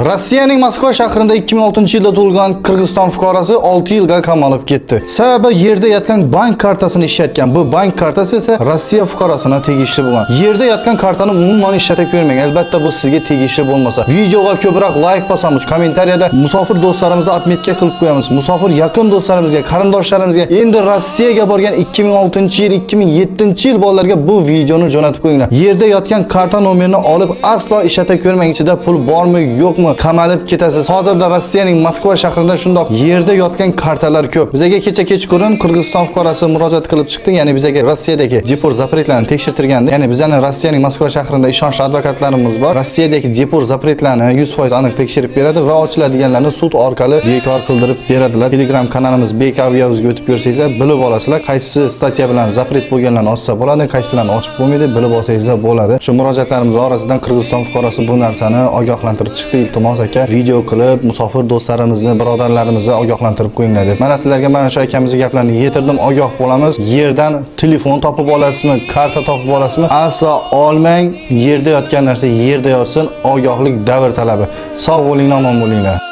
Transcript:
Rossiyaning Moskva shahrida 2006-yilda tug'ilgan Qirg'iziston fuqarosi 6 yilga qamalib ketdi. Sababi yerda yotgan bank kartasini ishlatgan. Bu bank kartasi esa Rossiya fuqarosina tegishli bo'lgan. Yerda yotgan kartani umuman ishlatib ko'rmang. Albatta bu sizga tegishli bo'lmasa. Videoga ko'proq like bosamiz, kommentariyada musofir do'stlarimizni atmetga qilib qo'yamiz. Musofir yaqin do'stlarimizga, qarindoshlarimizga endi Rossiyaga borgan 2006-yil, 2007-yil bolalarga bu videoni jo'natib qo'yinglar. Yerda yotgan karta nomerini olib aslo ishlatib ko'rmang. Ichida pul bormi, yo'qmi? Qamalib ketasiz. Hozirda Rossiyaning Moskva shahrida shundoq yerda yotgan kartalar ko'p. Bizaga kechqurun Qirg'iziston fuqarosi murojaat qilib chiqdi. Ya'ni bizaga Rossiyadagi deport zapretlarni tekshirtirganda, ya'ni bizning Rossiyaning Moskva shahrida ishonchli advokatlarimiz bor. Rossiyadagi deport zapretlarni 100% aniq tekshirib beradi va ochiladiganlarni sud orqali bekor qildirib beradilar. Telegram kanalimiz Bekavyazga o'tib ko'rsangizlar, bilib olasizlar. Qaysi statya bilan zapret bo'lganlarni ochsa bo'ladi, qaysilarni ochib bo'lmaydi, bilib olsangizlar bo'ladi. Shu murojaatlarimiz orasidan Qirg'iziston fuqarosi bu narsani ogohlantirib chiqdi. Iltimos aka, video qilib musofir do'stlarimizni, birodarlarimizni ogohlantirib qo'yinglar deb. Mana sizlarga mana shu akamizning gaplarini yetirdim, ogoh bo'lamiz. Yerdan telefon topib olasizmi, karta topib olasizmi? Aslo olmang. Yerda yotgan narsa yerda yotsin. Ogohlik davr talabi. Sog' bo'ling, omon bo'linglar.